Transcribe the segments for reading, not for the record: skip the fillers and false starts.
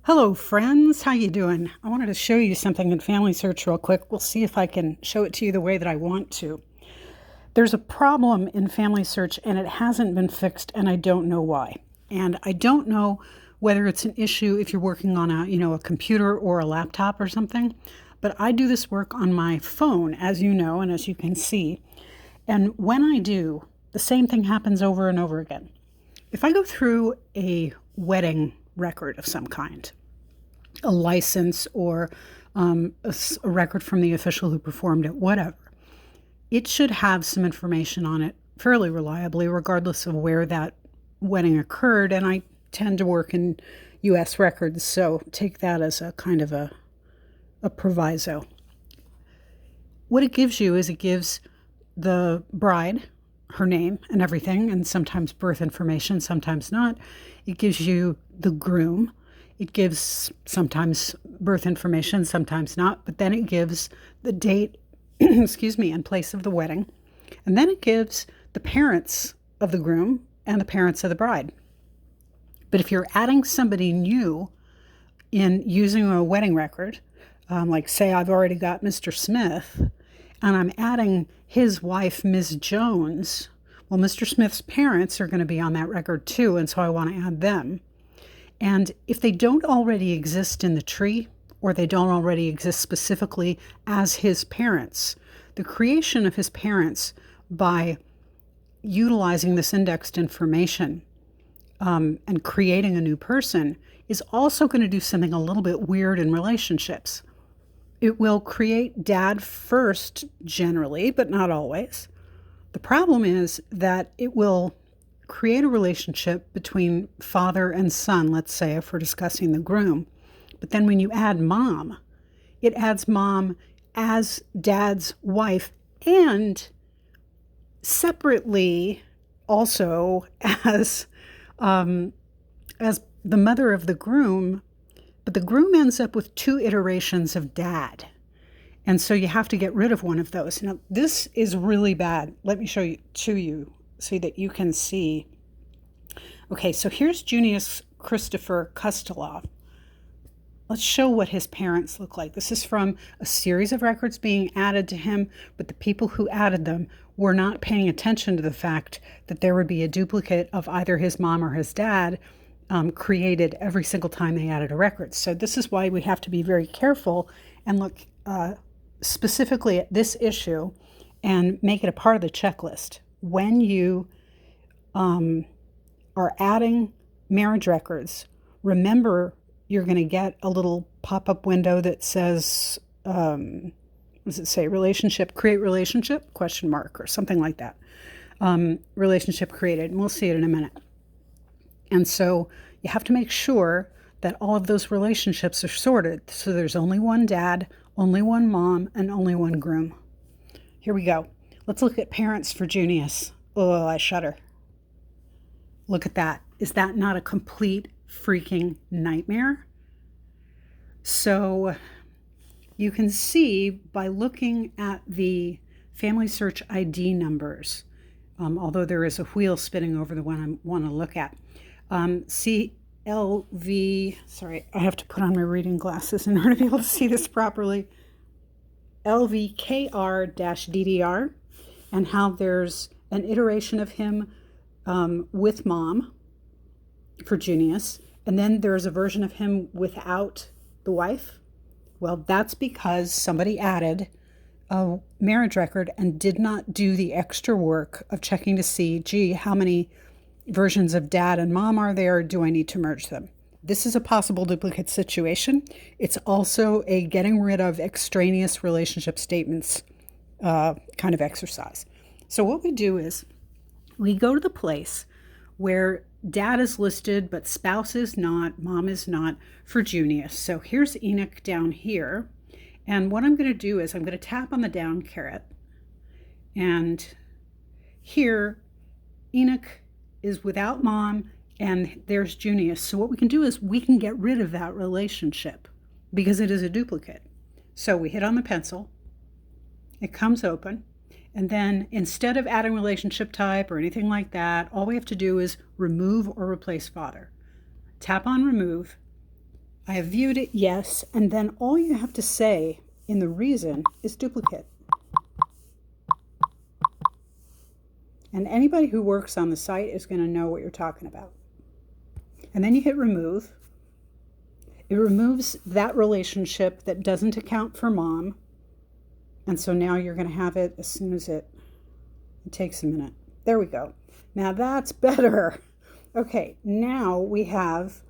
Hello friends, how you doing? I wanted to show you something in FamilySearch real quick. We'll see if I can show it to you the way that I want to. There's a problem in FamilySearch and it hasn't been fixed and I don't know why. And I don't know whether it's an issue if you're working on a computer or a laptop or something, but I do this work on my phone, as you know and as you can see. And when I do, the same thing happens over and over again. If I go through a wedding record of some kind, a license or a record from the official who performed it, whatever, it should have some information on it fairly reliably, regardless of where that wedding occurred. And I tend to work in U.S. records, so take that as a kind of a proviso. What it gives you is it gives the bride her name and everything, and sometimes birth information, sometimes not. It gives you the groom. It gives sometimes birth information, sometimes not, but then it gives the date, and place of the wedding. And then it gives the parents of the groom and the parents of the bride. But if you're adding somebody new in using a wedding record, like say I've already got Mr. Smith, and I'm adding his wife, Ms. Jones, well, Mr. Smith's parents are going to be on that record too, and so I want to add them. And if they don't already exist in the tree, or they don't already exist specifically as his parents, the creation of his parents by utilizing this indexed information and creating a new person is also going to do something a little bit weird in relationships. It will create dad first generally, but not always. The problem is that it will create a relationship between father and son, let's say, if we're discussing the groom. But then when you add mom, it adds mom as dad's wife and separately also as the mother of the groom. But the groom ends up with two iterations of dad. And so you have to get rid of one of those. Now, this is really bad. Let me show you to you so that you can see. Okay, so here's Junius Christopher Kostelov. Let's show what his parents look like. This is from a series of records being added to him, but the people who added them were not paying attention to the fact that there would be a duplicate of either his mom or his dad created every single time they added a record. So this is why we have to be very careful and look specifically at this issue and make it a part of the checklist. When you are adding marriage records, remember you're going to get a little pop-up window that says, what does it say? Relationship, create relationship, ? Or something like that. Relationship created, and we'll see it in a minute. And so you have to make sure that all of those relationships are sorted. So there's only one dad, only one mom, and only one groom. Here we go. Let's look at parents for Junius. Oh, I shudder. Look at that. Is that not a complete freaking nightmare? So you can see by looking at the FamilySearch ID numbers, although there is a wheel spinning over the one I want to look at. CLV, sorry, I have to put on my reading glasses in order to be able to see this properly. LVKR-DDR, and how there's an iteration of him with mom for Junius, and then there's a version of him without the wife. Well, that's because somebody added a marriage record and did not do the extra work of checking to see, gee, how many versions of dad and mom are there? Do I need to merge them? This is a possible duplicate situation. It's also a getting rid of extraneous relationship statements kind of exercise. So what we do is we go to the place where dad is listed, but spouse is not, mom is not for Junius. So here's Enoch down here. And what I'm going to do is I'm going to tap on the down caret. And here, Enoch is without mom, and there's Junius. So what we can do is we can get rid of that relationship because it is a duplicate. So we hit on the pencil, it comes open, and then instead of adding relationship type or anything like that, all we have to do is remove or replace father. Tap on remove. I have viewed it, yes, and then all you have to say in the reason is duplicate. And anybody who works on the site is going to know what you're talking about. And then you hit remove. It removes that relationship that doesn't account for mom. And so now you're going to have it as soon as it takes a minute. There we go. Now that's better. Okay, now we have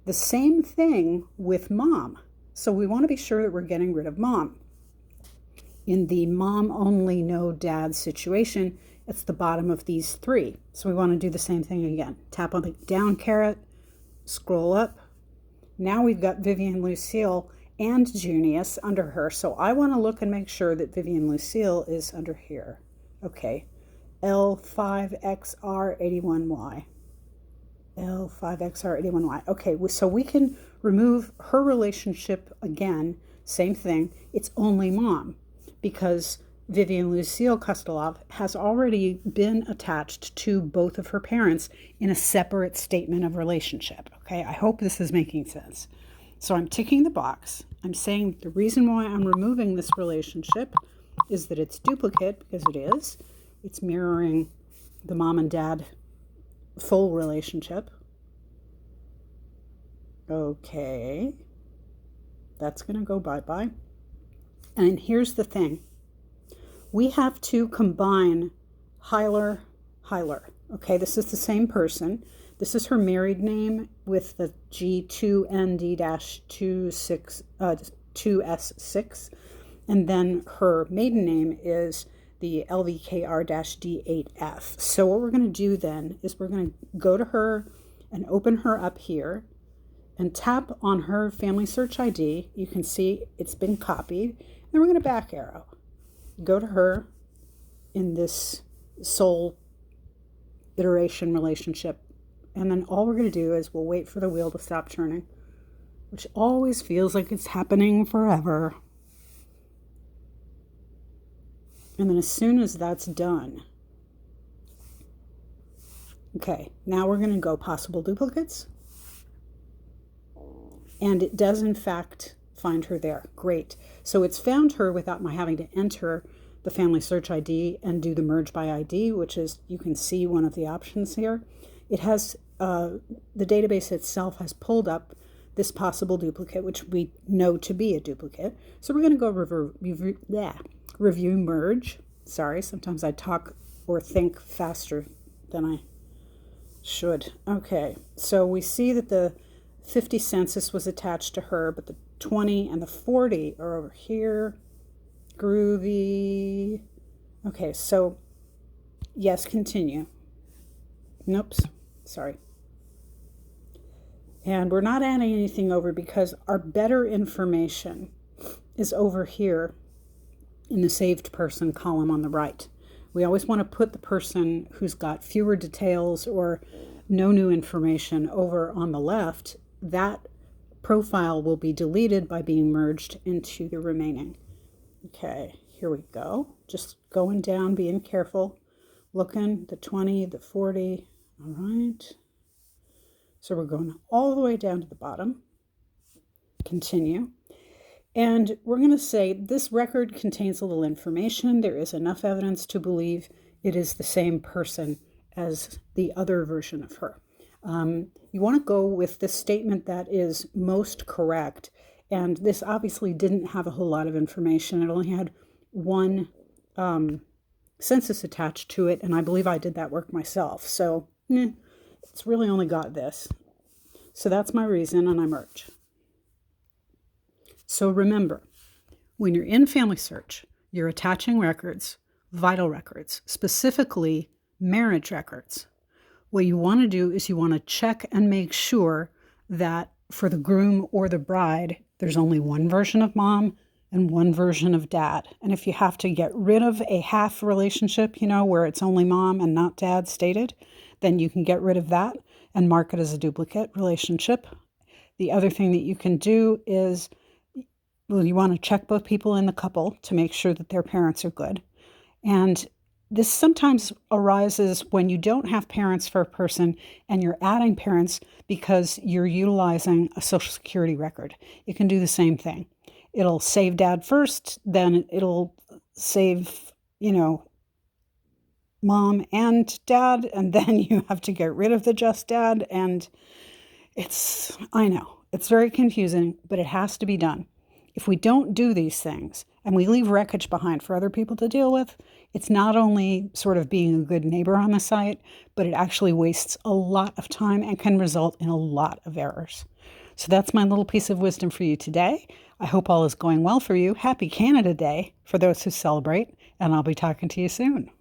the same thing with mom. So we want to be sure that we're getting rid of mom. In the mom only no dad situation, it's the bottom of these three. So we want to do the same thing again. Tap on the down caret, scroll up. Now we've got Vivian Lucille and Junius under her. So I want to look and make sure that Vivian Lucille is under here. Okay, L5XR81Y. L5XR81Y. Okay, so we can remove her relationship again. Same thing. It's only mom because Vivian Lucille Kostelov has already been attached to both of her parents in a separate statement of relationship. Okay, I hope this is making sense. So I'm ticking the box. I'm saying the reason why I'm removing this relationship is that it's duplicate, because it is. It's mirroring the mom and dad full relationship. Okay, that's going to go bye-bye. And here's the thing. We have to combine Hyler. Okay, this is the same person. This is her married name with the G2ND-2S6. And then her maiden name is the LVKR-D8F. So what we're going to do then is we're going to go to her and open her up here and tap on her FamilySearch ID. You can see it's been copied. Then we're going to back arrow. Go to her in this sole iteration relationship. And then all we're going to do is we'll wait for the wheel to stop turning, which always feels like it's happening forever. And then as soon as that's done, okay, now we're going to go possible duplicates. And it does, in fact, find her there. Great. So it's found her without my having to enter the FamilySearch ID and do the merge by ID, which is, you can see one of the options here. It has, the database itself has pulled up this possible duplicate, which we know to be a duplicate. So we're going to go review merge. Sorry, sometimes I talk or think faster than I should. Okay, so we see that the 50 census was attached to her, but the 20 and the 40 are over here. Groovy. Okay, so yes, continue. Nope, sorry. And we're not adding anything over because our better information is over here in the saved person column on the right. We always want to put the person who's got fewer details or no new information over on the left. That profile will be deleted by being merged into the remaining. Okay, here we go. Just going down, being careful, looking, the 20, the 40. All right. So we're going all the way down to the bottom. Continue. And we're going to say this record contains a little information. There is enough evidence to believe it is the same person as the other version of her. You want to go with the statement that is most correct. And this obviously didn't have a whole lot of information. It only had one census attached to it, and I believe I did that work myself. So it's really only got this. So that's my reason, and I merge. So remember, when you're in FamilySearch, you're attaching records, vital records, specifically marriage records. What you want to do is you want to check and make sure that for the groom or the bride, there's only one version of mom and one version of dad. And if you have to get rid of a half relationship, where it's only mom and not dad stated, then you can get rid of that and mark it as a duplicate relationship. The other thing that you can do is, you want to check both people in the couple to make sure that their parents are good. And This sometimes arises when you don't have parents for a person and you're adding parents because you're utilizing a Social Security record. You can do the same thing. It'll save dad first, then it'll save, mom and dad, and then you have to get rid of the just dad. And I know, it's very confusing, but it has to be done. If we don't do these things and we leave wreckage behind for other people to deal with, it's not only sort of being a good neighbor on the site, but it actually wastes a lot of time and can result in a lot of errors. So that's my little piece of wisdom for you today. I hope all is going well for you. Happy Canada Day for those who celebrate, and I'll be talking to you soon.